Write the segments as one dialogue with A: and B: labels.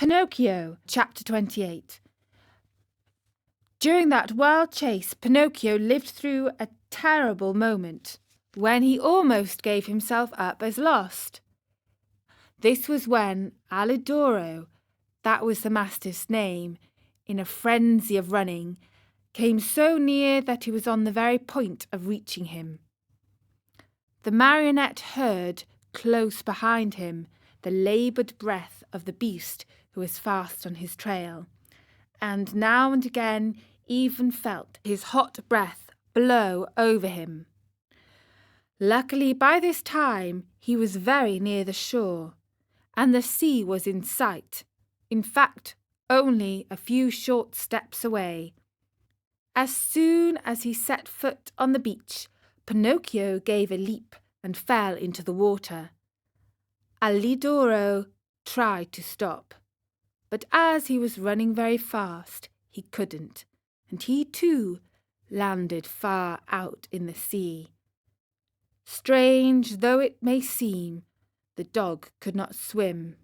A: Pinocchio, Chapter 28. During that wild chase, Pinocchio lived through a terrible moment when he almost gave himself up as lost. This was when Alidoro, that was the mastiff's name, in a frenzy of running, came so near that he was on the very point of reaching him. The marionette heard, close behind him, the laboured breath of the beast who was fast on his trail, and now and again even felt his hot breath blow over him. Luckily, by this time he was very near the shore, and the sea was in sight, in fact, only a few short steps away. As soon as he set foot on the beach, Pinocchio gave a leap and fell into the water. Alidoro tried to stop, but as he was running very fast, he couldn't, and he too landed far out in the sea. Strange though it may seem, the dog could not swim.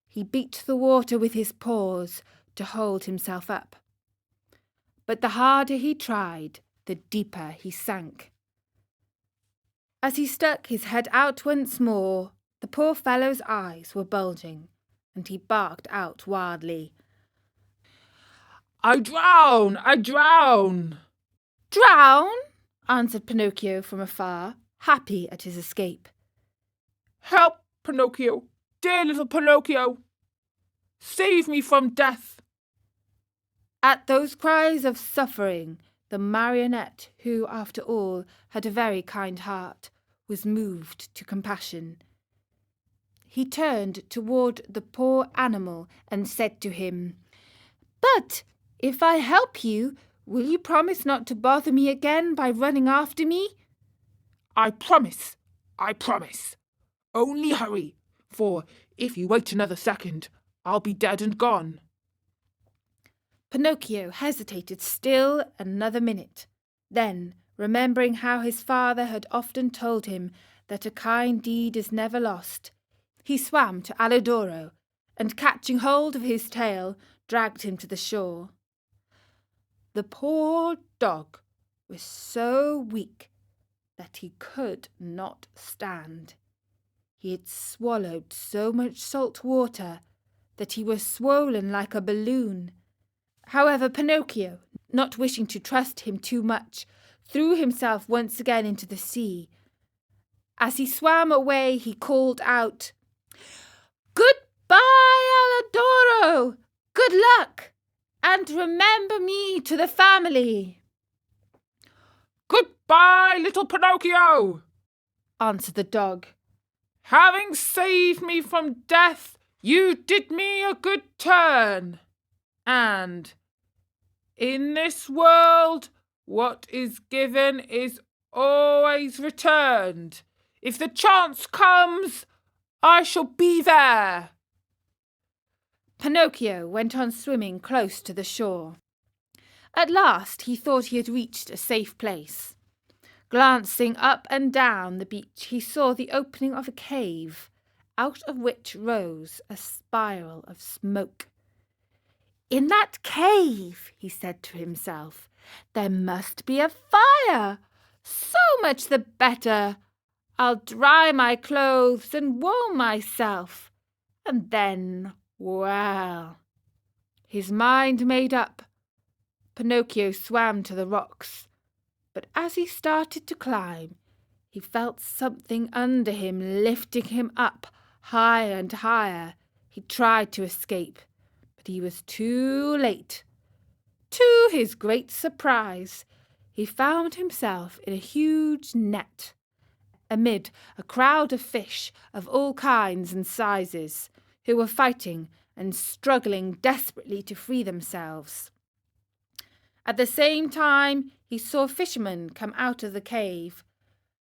A: He beat the water with his paws to hold himself up. But the harder he tried, the deeper he sank. As he stuck his head out once more, the poor fellow's eyes were bulging, and he barked out wildly,
B: "I drown! I drown!"
A: "Drown?" answered Pinocchio from afar, happy at his escape.
B: "Help, Pinocchio! Dear little Pinocchio! Save me from death!"
A: At those cries of suffering, the marionette, who, after all, had a very kind heart, was moved to compassion. He turned toward the poor animal and said to him, "But if I help you, will you promise not to bother me again by running after me?"
B: "I promise, I promise. Only hurry, for if you wait another second, I'll be dead and gone."
A: Pinocchio hesitated still another minute. Then, remembering how his father had often told him that a kind deed is never lost, he swam to Alidoro and, catching hold of his tail, dragged him to the shore. The poor dog was so weak that he could not stand. He had swallowed so much salt water that he was swollen like a balloon. However, Pinocchio, not wishing to trust him too much, threw himself once again into the sea. As he swam away, he called out, "Goodbye, Alidoro! Good luck! And remember me to the family."
B: "Goodbye, little Pinocchio!"
A: answered the dog.
B: "Having saved me from death, you did me a good turn. And in this world, what is given is always returned. If the chance comes, I shall be there."
A: Pinocchio went on swimming close to the shore. At last he thought he had reached a safe place. Glancing up and down the beach, he saw the opening of a cave, out of which rose a spiral of smoke. "In that cave," he said to himself, "there must be a fire. So much the better. I'll dry my clothes and warm myself, and then, well." His mind made up, Pinocchio swam to the rocks, but as he started to climb, he felt something under him lifting him up higher and higher. He tried to escape, but he was too late. To his great surprise, he found himself in a huge net, amid a crowd of fish of all kinds and sizes, who were fighting and struggling desperately to free themselves. At the same time, he saw a fisherman come out of the cave,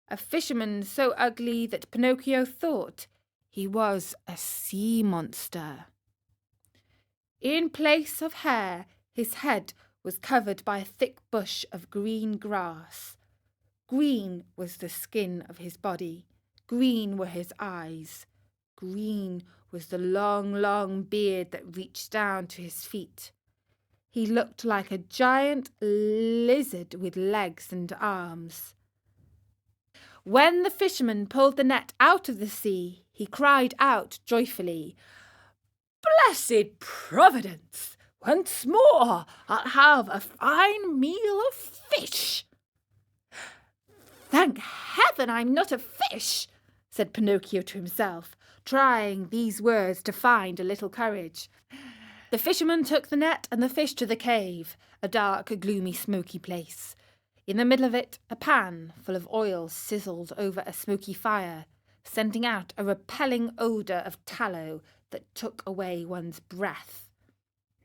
A: a fisherman so ugly that Pinocchio thought he was a sea monster. In place of hair, his head was covered by a thick bush of green grass. Green was the skin of his body, green were his eyes, green was the long, long beard that reached down to his feet. He looked like a giant lizard with legs and arms. When the fisherman pulled the net out of the sea, he cried out joyfully, "Blessed Providence! Once more I'll have a fine meal of fish." "Thank heaven I'm not a fish," said Pinocchio to himself, trying these words to find a little courage. The fisherman took the net and the fish to the cave, a dark, gloomy, smoky place. In the middle of it, a pan full of oil sizzled over a smoky fire, sending out a repelling odour of tallow that took away one's breath.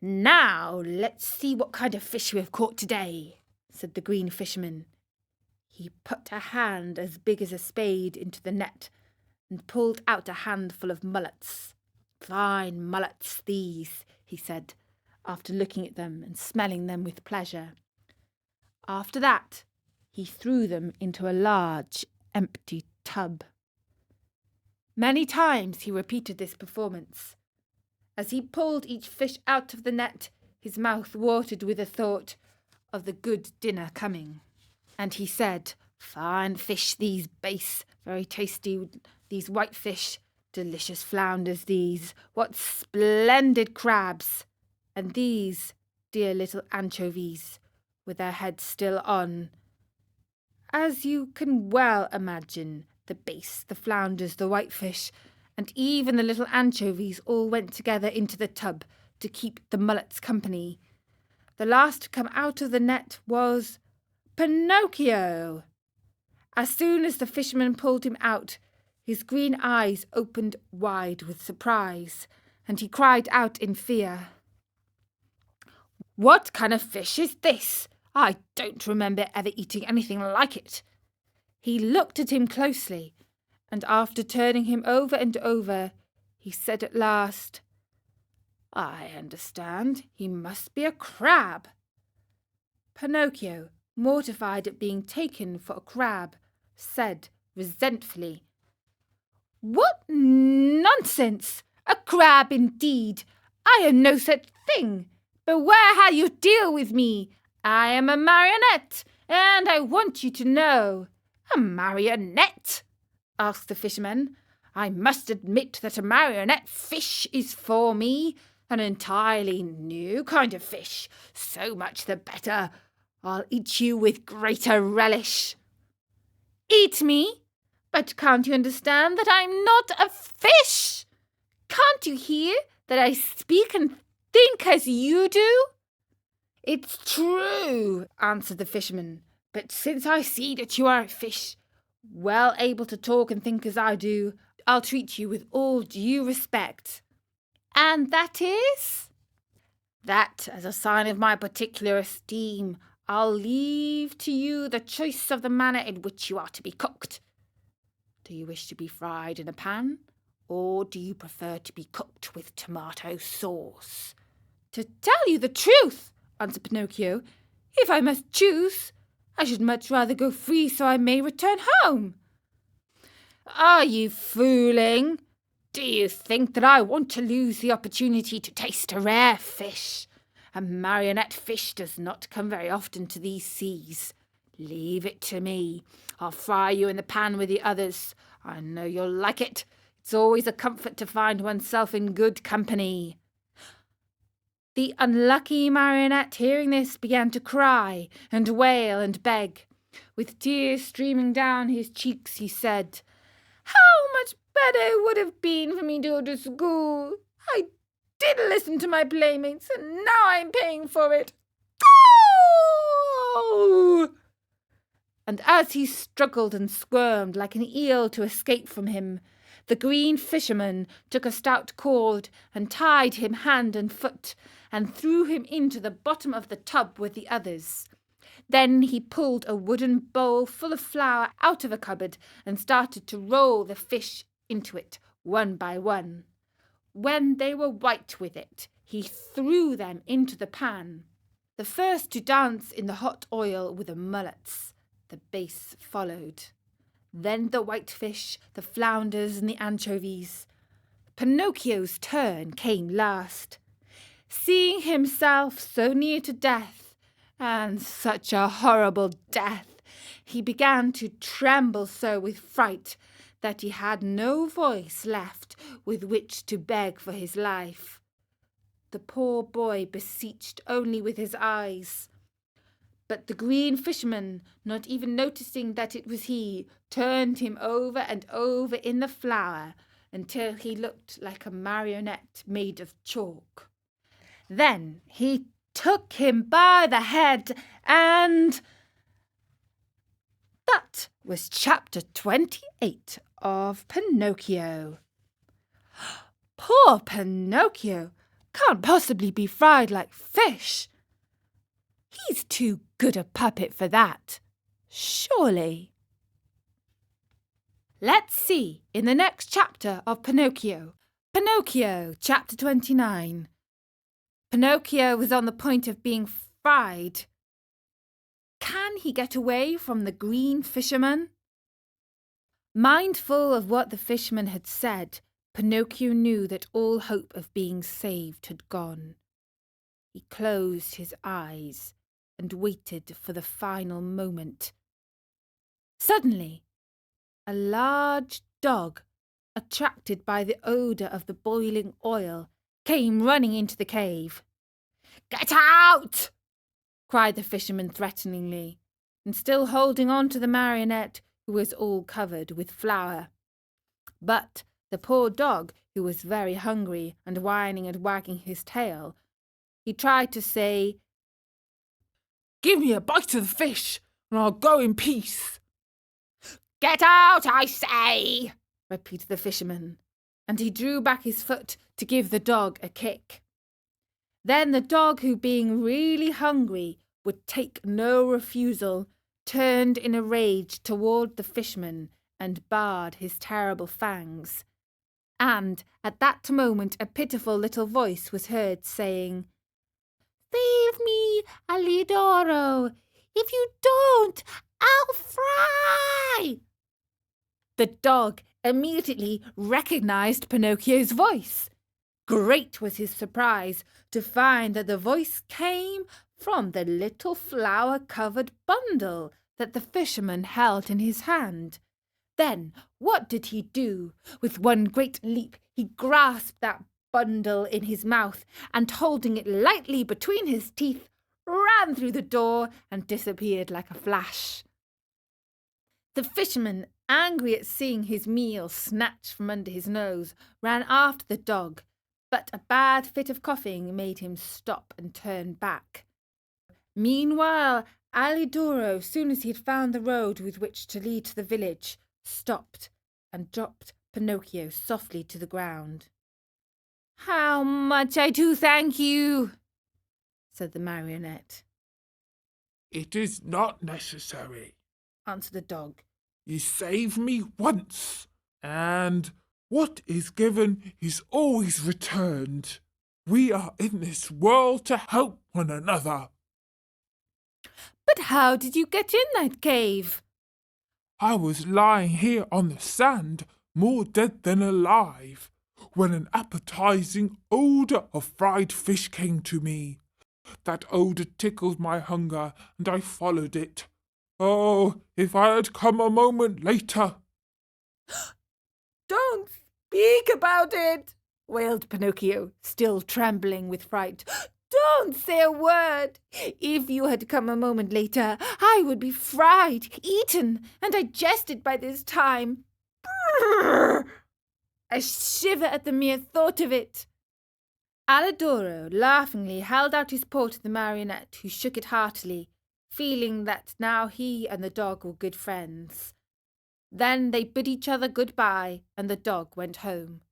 A: "Now let's see what kind of fish we have caught today," said the green fisherman. He put a hand as big as a spade into the net and pulled out a handful of mullets. "Fine mullets these," he said, after looking at them and smelling them with pleasure. After that, he threw them into a large, empty tub. Many times he repeated this performance. As he pulled each fish out of the net, his mouth watered with the thought of the good dinner coming. And he said, "Fine fish these, Base, very tasty, these white fish, delicious flounders these, what splendid crabs, and these dear little anchovies, with their heads still on. As you can well imagine, the Base, the flounders, the whitefish, and even the little anchovies all went together into the tub to keep the mullets company. The last to come out of the net was Pinocchio. As soon as the fisherman pulled him out, his green eyes opened wide with surprise, and he cried out in fear, "What kind of fish is this? I don't remember ever eating anything like it." He looked at him closely, and after turning him over and over, he said at last, "I understand, he must be a crab." Pinocchio, mortified at being taken for a crab, said resentfully, "What nonsense! A crab indeed! I am no such thing. Beware how you deal with me. I am a marionette, and I want you to know." "A marionette?" asked the fisherman. "I must admit that a marionette fish is for me an entirely new kind of fish. So much the better. I'll eat you with greater relish." "Eat me? But can't you understand that I'm not a fish? Can't you hear that I speak and think as you do?" "It's true," answered the fisherman, "but since I see that you are a fish, well able to talk and think as I do, I'll treat you with all due respect." "And that is?" "That, as a sign of my particular esteem, I'll leave to you the choice of the manner in which you are to be cooked. Do you wish to be fried in a pan, or do you prefer to be cooked with tomato sauce?" "To tell you the truth," answered Pinocchio, "if I must choose, I should much rather go free so I may return home." "Are you fooling? Do you think that I want to lose the opportunity to taste a rare fish? A marionette fish does not come very often to these seas. Leave it to me. I'll fry you in the pan with the others. I know you'll like it. It's always a comfort to find oneself in good company." The unlucky marionette, hearing this, began to cry and wail and beg. With tears streaming down his cheeks, he said, "How much better it would have been for me to go to school. I did listen to my playmates, and now I'm paying for it. Oh!" And as he struggled and squirmed like an eel to escape from him, the green fisherman took a stout cord and tied him hand and foot, and threw him into the bottom of the tub with the others. Then he pulled a wooden bowl full of flour out of a cupboard and started to roll the fish into it, one by one. When they were white with it, he threw them into the pan. The first to dance in the hot oil were the mullets. The Base followed. Then the whitefish, the flounders, and the anchovies. Pinocchio's turn came last. Seeing himself so near to death, and such a horrible death, he began to tremble so with fright that he had no voice left with which to beg for his life. The poor boy beseeched only with his eyes. But the green fisherman, not even noticing that it was he, turned him over and over in the flour until he looked like a marionette made of chalk. Then he took him by the head and... That was chapter 28 of Pinocchio. Poor Pinocchio can't possibly be fried like fish. He's too good a puppet for that, surely. Let's see in the next chapter of Pinocchio. Pinocchio, chapter 29. Pinocchio was on the point of being fried. Can he get away from the green fisherman? Mindful of what the fisherman had said, Pinocchio knew that all hope of being saved had gone. He closed his eyes and waited for the final moment. Suddenly, a large dog, attracted by the odour of the boiling oil, came running into the cave. "Get out!" cried the fisherman threateningly, and still holding on to the marionette, who was all covered with flour. But the poor dog, who was very hungry and whining and wagging his tail, he tried to say,
B: "Give me a bite of the fish, and I'll go in peace."
A: "Get out, I say!" repeated the fisherman, and he drew back his foot to give the dog a kick. Then the dog, who being really hungry would take no refusal, turned in a rage toward the fisherman and bared his terrible fangs. And at that moment a pitiful little voice was heard saying, "Save me, Alidoro! If you don't, I'll fry!" The dog immediately recognized Pinocchio's voice. Great was his surprise to find that the voice came from the little flour-covered bundle that the fisherman held in his hand. Then what did he do? With one great leap he grasped that bundle in his mouth and, holding it lightly between his teeth, ran through the door and disappeared like a flash. The fisherman, angry at seeing his meal snatched from under his nose, ran after the dog, but a bad fit of coughing made him stop and turn back. Meanwhile, Alidoro, soon as he had found the road with which to lead to the village, stopped and dropped Pinocchio softly to the ground. "How much I do thank you," said the marionette.
B: "It is not necessary,"
A: answered the dog.
B: "You saved me once, and what is given is always returned. We are in this world to help one another."
A: "But how did you get in that cave?"
B: "I was lying here on the sand, more dead than alive, when an appetizing odour of fried fish came to me. That odour tickled my hunger, and I followed it. Oh, if I had come a moment later!"
A: "Don't speak about it," wailed Pinocchio, still trembling with fright. "Don't say a word. If you had come a moment later, I would be fried, eaten, and digested by this time. Brrr! I shiver at the mere thought of it." Alidoro laughingly held out his paw to the marionette, who shook it heartily, feeling that now he and the dog were good friends. Then they bid each other good-bye, and the dog went home.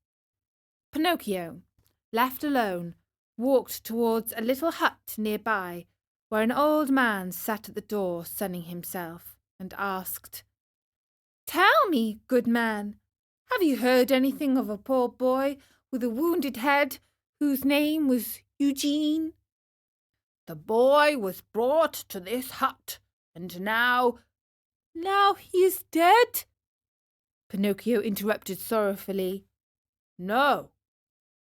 A: Pinocchio, left alone, walked towards a little hut nearby, where an old man sat at the door sunning himself, and asked, "Tell me, good man, have you heard anything of a poor boy with a wounded head whose name was Eugene?" "The boy was brought to this hut, and now—" "Now he is dead?" Pinocchio interrupted sorrowfully.
B: "No,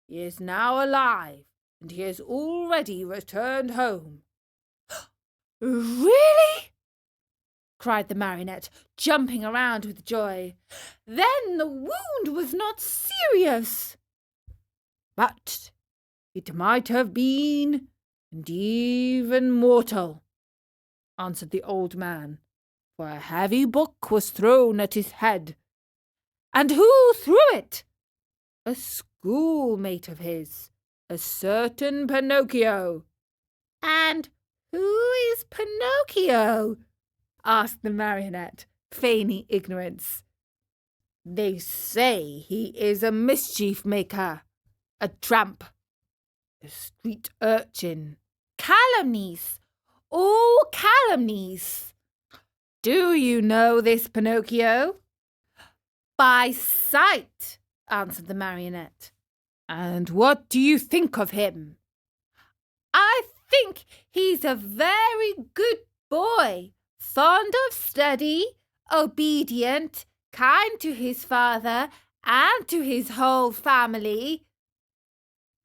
B: He is now alive, and he has already returned home."
A: "Really?" cried the marionette, jumping around with joy. "Then the wound was not serious."
B: "But it might have been, and even mortal," answered the old man, "for a heavy book was thrown at his head."
A: "And who threw it?"
B: "A schoolmate of his, a certain Pinocchio."
A: "And who is Pinocchio?" asked the marionette, feigning ignorance.
B: "They say he is a mischief maker, a tramp, a street urchin."
A: "Calumnies! All calumnies!"
B: "Do you know this Pinocchio?"
A: "By sight," answered the marionette.
B: "And what do you think of him?"
A: "I think he's a very good boy, fond of study, obedient, kind to his father and to his whole family."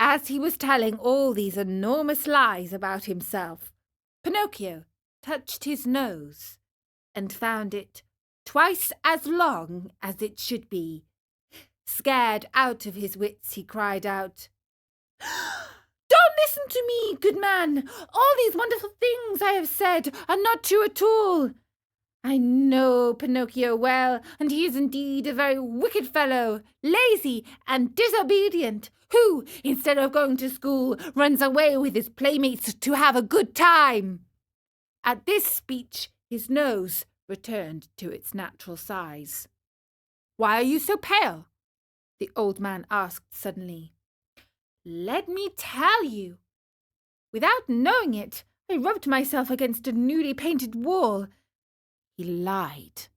A: As he was telling all these enormous lies about himself, Pinocchio touched his nose and found it twice as long as it should be. Scared out of his wits, he cried out, "Don't listen to me, good man! All these wonderful things I have said are not true at all. I know Pinocchio well, and he is indeed a very wicked fellow, lazy and disobedient, who, instead of going to school, runs away with his playmates to have a good time." At this speech, his nose returned to its natural size.
B: "Why are you so pale?"
A: the old man asked suddenly. "Let me tell you. Without knowing it, I rubbed myself against a newly painted wall." He lied,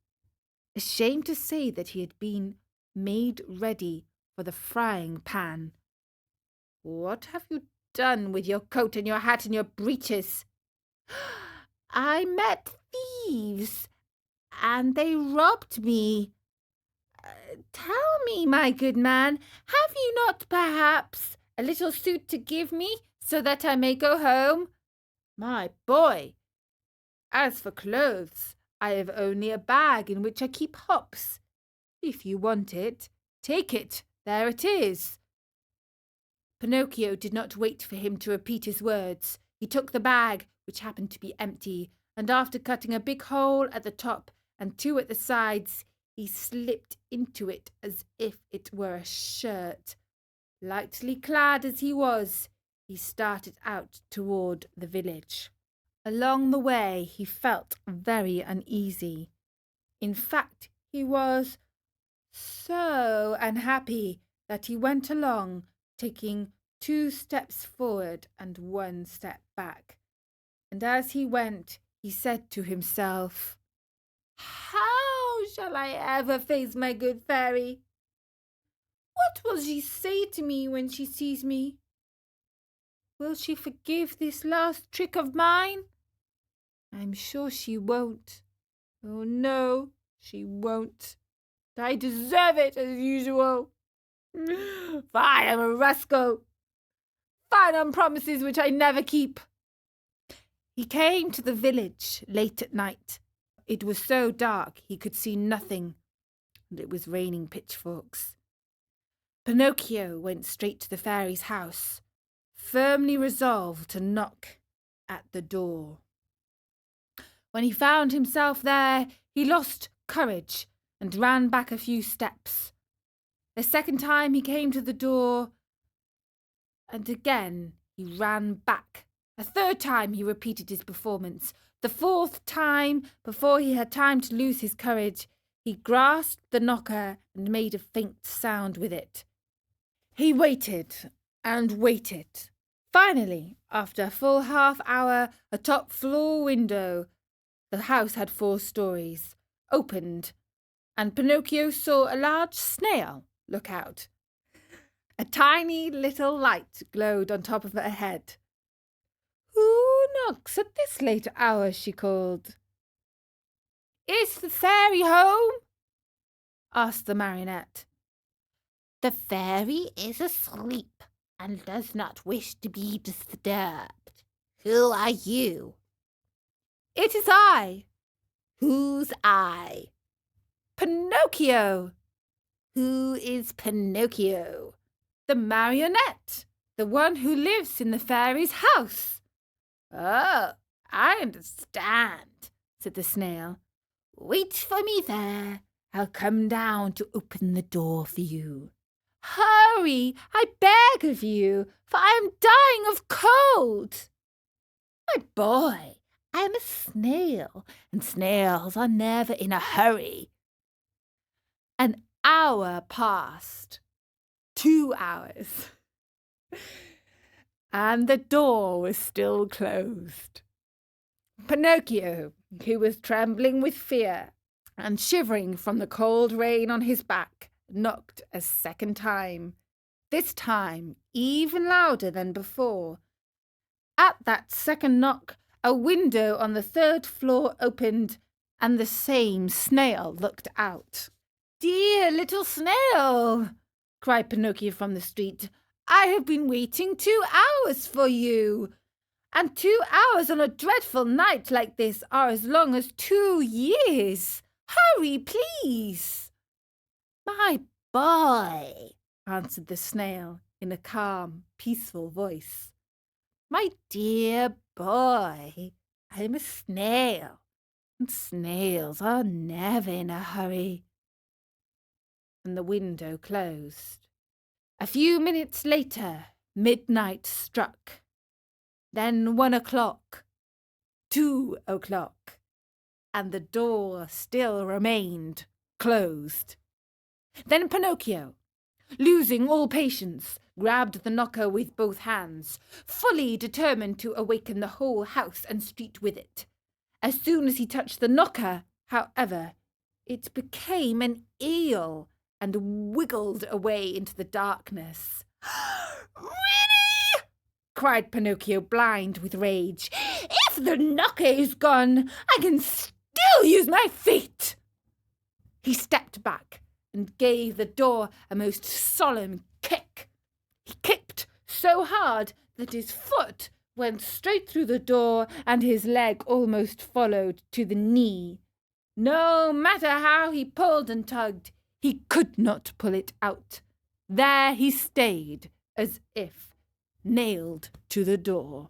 A: ashamed to say that he had been made ready for the frying pan.
B: "What have you done with your coat and your hat and your breeches?"
A: "I met thieves, and they robbed me. Tell me, my good man, have you not perhaps a little suit to give me so that I may go home?"
B: "My boy, as for clothes, I have only a bag in which I keep hops. If you want it, take it. There it is."
A: Pinocchio did not wait for him to repeat his words. He took the bag, which happened to be empty, and after cutting a big hole at the top and two at the sides, he slipped into it as if it were a shirt. Lightly clad as he was, he started out toward the village. Along the way, he felt very uneasy. In fact, he was so unhappy that he went along, taking 2 steps forward and 1 step back. And as he went, he said to himself, "How shall I ever face my good fairy? What will she say to me when she sees me? Will she forgive this last trick of mine? I'm sure she won't. Oh no, she won't. I deserve it as usual. For I am a rascal. Fine on promises which I never keep." He came to the village late at night. It was so dark he could see nothing, and it was raining pitchforks. Pinocchio went straight to the fairy's house, firmly resolved to knock at the door. When he found himself there, he lost courage and ran back a few steps. The second time he came to the door, and again he ran back. A third time he repeated his performance. The fourth time, before he had time to lose his courage, he grasped the knocker and made a faint sound with it. He waited and waited. Finally, after a full half-hour, a top-floor window, the house had 4 stories, opened, and Pinocchio saw a large snail look out. A tiny little light glowed on top of her head. "Who knocks at this late hour?" she called. "Is the fairy home?" asked the marionette. "The fairy is asleep," and does not wish to be disturbed. Who are you? It is I. Who's I? Pinocchio. Who is Pinocchio? The marionette, the one who lives in the fairy's house. Oh, I understand, said the snail. Wait for me there. I'll come down to open the door for you. Hurry, I beg of you, for I am dying of cold. My boy, I am a snail, and snails are never in a hurry. An hour passed. 2 hours. And the door was still closed. Pinocchio, who was trembling with fear and shivering from the cold rain on his back, knocked a second time, this time even louder than before. At that second knock, a window on the 3rd floor opened, and the same snail looked out. "Dear little snail," cried Pinocchio from the street, "I have been waiting 2 hours for you. And 2 hours on a dreadful night like this are as long as 2 years. Hurry, please." "My boy," answered the snail in a calm, peaceful voice. "My dear boy, I am a snail, and snails are never in a hurry." And the window closed. A few minutes later, midnight struck. Then 1 o'clock, 2 o'clock, and the door still remained closed. Then Pinocchio, losing all patience, grabbed the knocker with both hands, fully determined to awaken the whole house and street with it. As soon as he touched the knocker, however, it became an eel and wiggled away into the darkness. "Really?" cried Pinocchio, blind with rage. "If the knocker is gone, I can still use my feet." He stepped back and gave the door a most solemn kick. He kicked so hard that his foot went straight through the door and his leg almost followed to the knee. No matter how he pulled and tugged, he could not pull it out. There he stayed, as if nailed to the door.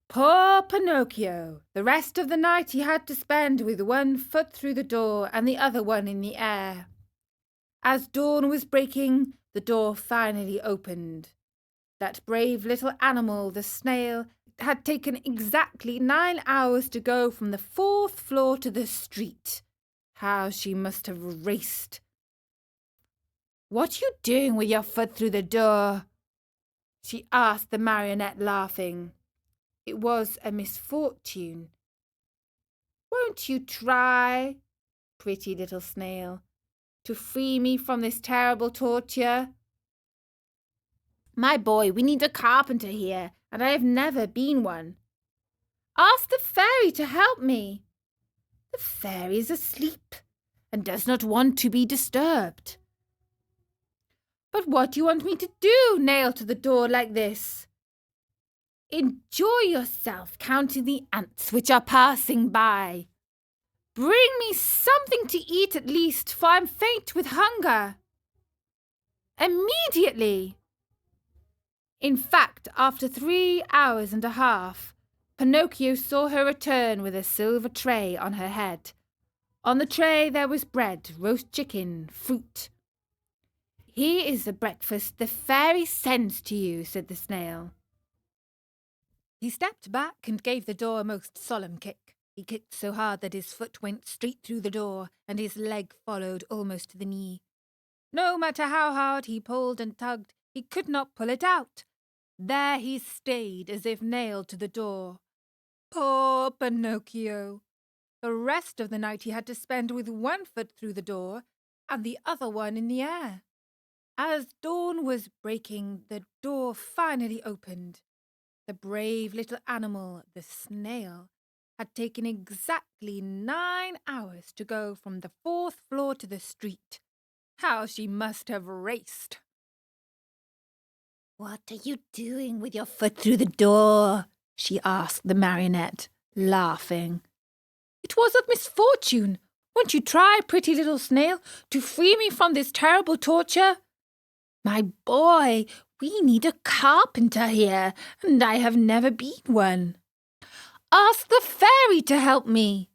A: Poor Pinocchio! The rest of the night he had to spend with 1 foot through the door and the other one in the air. As dawn was breaking, the door finally opened. That brave little animal, the snail, had taken exactly 9 hours to go from the 4th floor to the street. How she must have raced. "What are you doing with your foot through the door?" she asked the marionette, laughing. It was a misfortune. "Won't you try, pretty little snail, to free me from this terrible torture?" "My boy, we need a carpenter here, and I have never been one." "Ask the fairy to help me." "The fairy is asleep and does not want to be disturbed." "But what do you want me to do, nailed to the door like this?" "Enjoy yourself counting the ants which are passing by." "Bring me something to eat at least, for I'm faint with hunger." "Immediately." In fact, after 3 hours and a half, Pinocchio saw her return with a silver tray on her head. On the tray there was bread, roast chicken, fruit. "Here is the breakfast the fairy sends to you," said the snail. He stepped back and gave the door a most solemn kick. He kicked so hard that his foot went straight through the door, and his leg followed almost to the knee. No matter how hard he pulled and tugged, he could not pull it out. There he stayed, as if nailed to the door. Poor Pinocchio! The rest of the night he had to spend with 1 foot through the door and the other one in the air. As dawn was breaking, the door finally opened. The brave little animal, the snail, had taken exactly 9 hours to go from the 4th floor to the street. How she must have raced! "What are you doing with your foot through the door?" she asked the marionette, laughing. "It was of misfortune. Won't you try, pretty little snail, to free me from this terrible torture?" "My boy, we need a carpenter here, and I have never been one." "Ask the fairy to help me."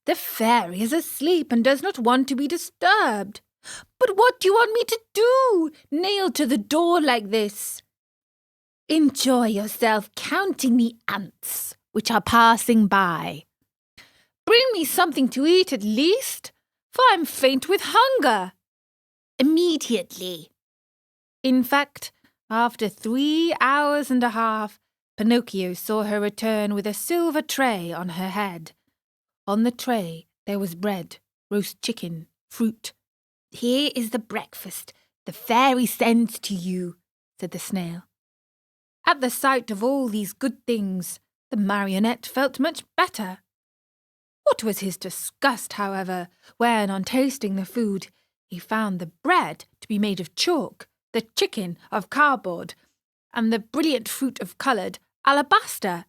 A: "The fairy is asleep and does not want to be disturbed." "But what do you want me to do, nailed to the door like this?" "Enjoy yourself counting the ants which are passing by." "Bring me something to eat at least, for I'm faint with hunger." "Immediately." In fact, after 3 hours and a half, Pinocchio saw her return with a silver tray on her head. On the tray there was bread, roast chicken, fruit. "Here is the breakfast the fairy sends to you," said the snail. At the sight of all these good things, the marionette felt much better. What was his disgust, however, when, on tasting the food, he found the bread to be made of chalk, the chicken of cardboard, and the brilliant fruit of coloured alabaster.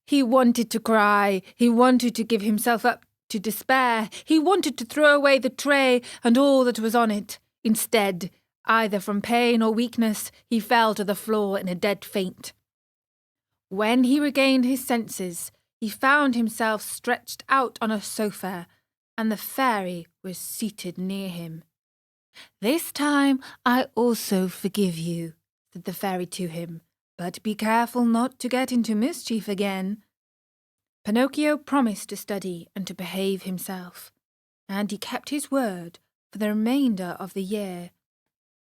A: He wanted to cry, he wanted to give himself up to despair, he wanted to throw away the tray and all that was on it. Instead, either from pain or weakness, he fell to the floor in a dead faint. When he regained his senses, he found himself stretched out on a sofa, and the fairy was seated near him. "This time I also forgive you," said the fairy to him, "but be careful not to get into mischief again." Pinocchio promised to study and to behave himself, and he kept his word for the remainder of the year.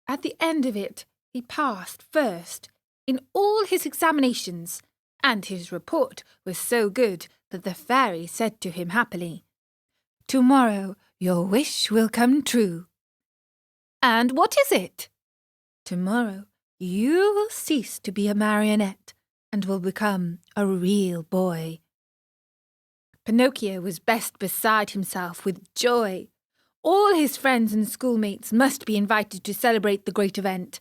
A: At the end of it, he passed first in all his examinations, and his report was so good that the fairy said to him happily, "Tomorrow your wish will come true." "And what is it?" "Tomorrow you will cease to be a marionette and will become a real boy." Pinocchio was best beside himself with joy. All his friends and schoolmates must be invited to celebrate the great event.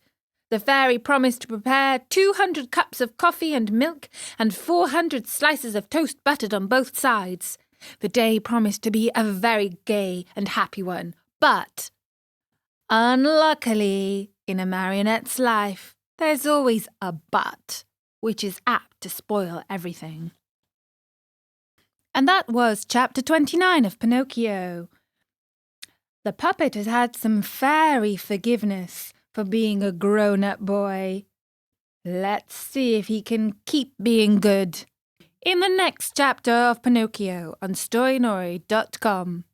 A: The fairy promised to prepare 200 cups of coffee and milk and 400 slices of toast buttered on both sides. The day promised to be a very gay and happy one, but unluckily, in a marionette's life, there's always a but, which is apt to spoil everything. And that was chapter 29 of Pinocchio. The puppet has had some fairy forgiveness for being a grown-up boy. Let's see if he can keep being good in the next chapter of Pinocchio on Storynory.com.